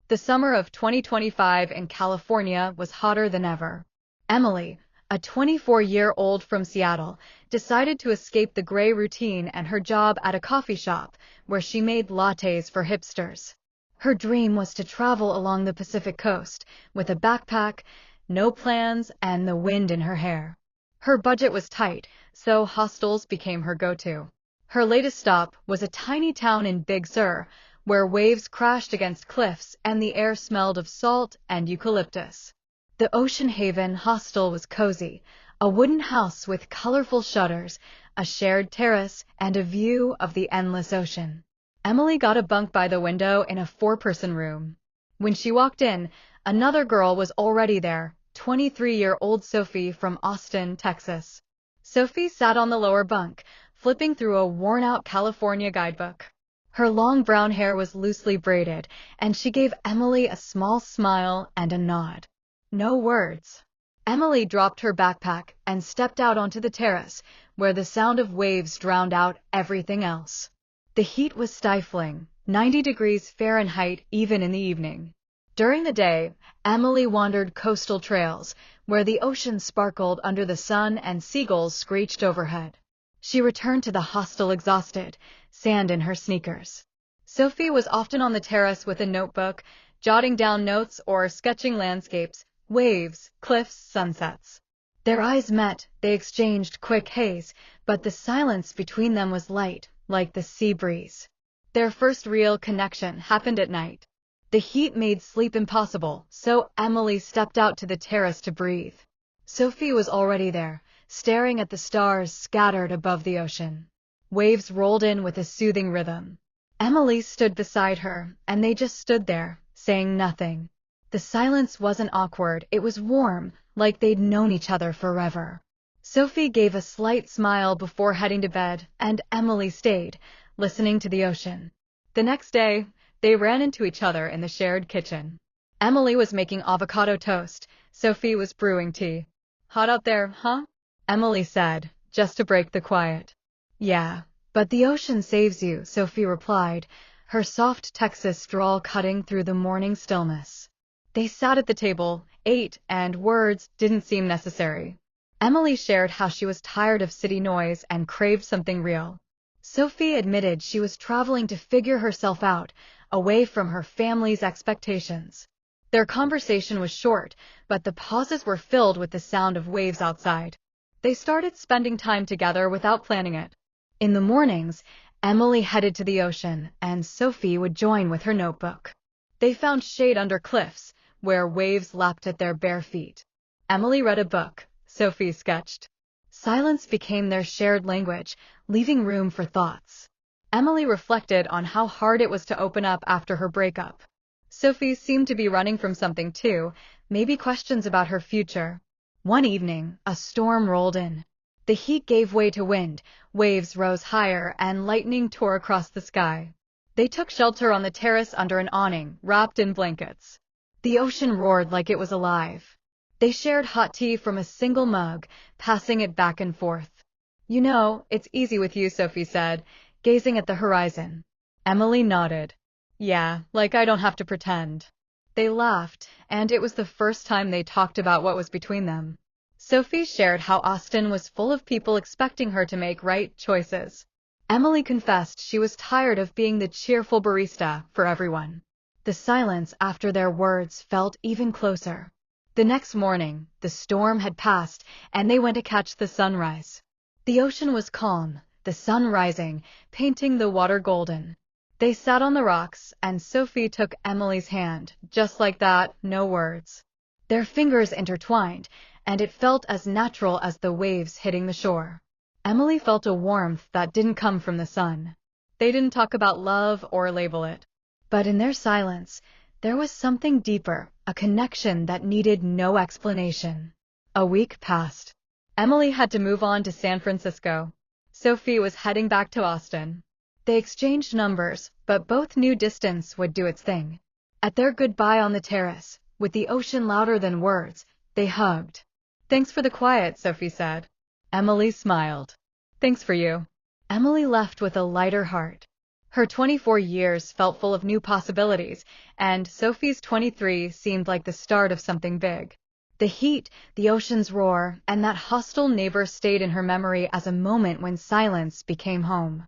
The summer of 2025 in California was hotter than ever. Emily, a 24-year-old from Seattle, decided to escape the gray routine and her job at a coffee shop where she made lattes for hipsters. Her dream was to travel along the Pacific coast with a backpack, no plans, and the wind in her hair. Her budget was tight, so hostels became her go-to. Her latest stop was a tiny town in Big Sur, where waves crashed against cliffs and the air smelled of salt and eucalyptus. The Ocean Haven Hostel was cozy, a wooden house with colorful shutters, a shared terrace, and a view of the endless ocean. Emily got a bunk by the window in a four-person room. When she walked in, another girl was already there, 23-year-old Sophie from Austin, Texas. Sophie sat on the lower bunk, flipping through a worn-out California guidebook. Her long brown hair was loosely braided, and she gave Emily a small smile and a nod. No words. Emily dropped her backpack and stepped out onto the terrace, where the sound of waves drowned out everything else. The heat was stifling, 90 degrees Fahrenheit even in the evening. During the day, Emily wandered coastal trails, where the ocean sparkled under the sun and seagulls screeched overhead. She returned to the hostel exhausted, sand in her sneakers. Sophie was often on the terrace with a notebook, jotting down notes or sketching landscapes, waves, cliffs, sunsets. Their eyes met, they exchanged quick haze, but the silence between them was light, like the sea breeze. Their first real connection happened at night. The heat made sleep impossible, so Emily stepped out to the terrace to breathe. Sophie was already there, staring at the stars scattered above the ocean. Waves rolled in with a soothing rhythm. Emily stood beside her, and they just stood there, saying nothing. The silence wasn't awkward, it was warm, like they'd known each other forever. Sophie gave a slight smile before heading to bed, and Emily stayed, listening to the ocean. The next day, they ran into each other in the shared kitchen. Emily was making avocado toast, Sophie was brewing tea. "Hot out there, huh?" Emily said, just to break the quiet. "Yeah, but the ocean saves you," Sophie replied, her soft Texas drawl cutting through the morning stillness. They sat at the table, ate, and words didn't seem necessary. Emily shared how she was tired of city noise and craved something real. Sophie admitted she was traveling to figure herself out, away from her family's expectations. Their conversation was short, but the pauses were filled with the sound of waves outside. They started spending time together without planning it. In the mornings, Emily headed to the ocean, and Sophie would join with her notebook. They found shade under cliffs, where waves lapped at their bare feet. Emily read a book, Sophie sketched. Silence became their shared language, leaving room for thoughts. Emily reflected on how hard it was to open up after her breakup. Sophie seemed to be running from something too, maybe questions about her future. One evening, a storm rolled in. The heat gave way to wind, waves rose higher, and lightning tore across the sky. They took shelter on the terrace under an awning, wrapped in blankets. The ocean roared like it was alive. They shared hot tea from a single mug, passing it back and forth. "You know, it's easy with you," Sophie said, gazing at the horizon. Emily nodded. "Yeah, like I don't have to pretend." They laughed, and it was the first time they talked about what was between them. Sophie shared how Austin was full of people expecting her to make right choices. Emily confessed she was tired of being the cheerful barista for everyone. The silence after their words felt even closer. The next morning, the storm had passed, and they went to catch the sunrise. The ocean was calm, the sun rising, painting the water golden. They sat on the rocks, and Sophie took Emily's hand, just like that, no words. Their fingers intertwined, and it felt as natural as the waves hitting the shore. Emily felt a warmth that didn't come from the sun. They didn't talk about love or label it. But in their silence, there was something deeper, a connection that needed no explanation. A week passed. Emily had to move on to San Francisco. Sophie was heading back to Austin. They exchanged numbers, but both knew distance would do its thing. At their goodbye on the terrace, with the ocean louder than words, they hugged. "Thanks for the quiet," Sophie said. Emily smiled. "Thanks for you." Emily left with a lighter heart. Her 24 years felt full of new possibilities, and Sophie's 23 seemed like the start of something big. The heat, the ocean's roar, and that hostile neighbor stayed in her memory as a moment when silence became home.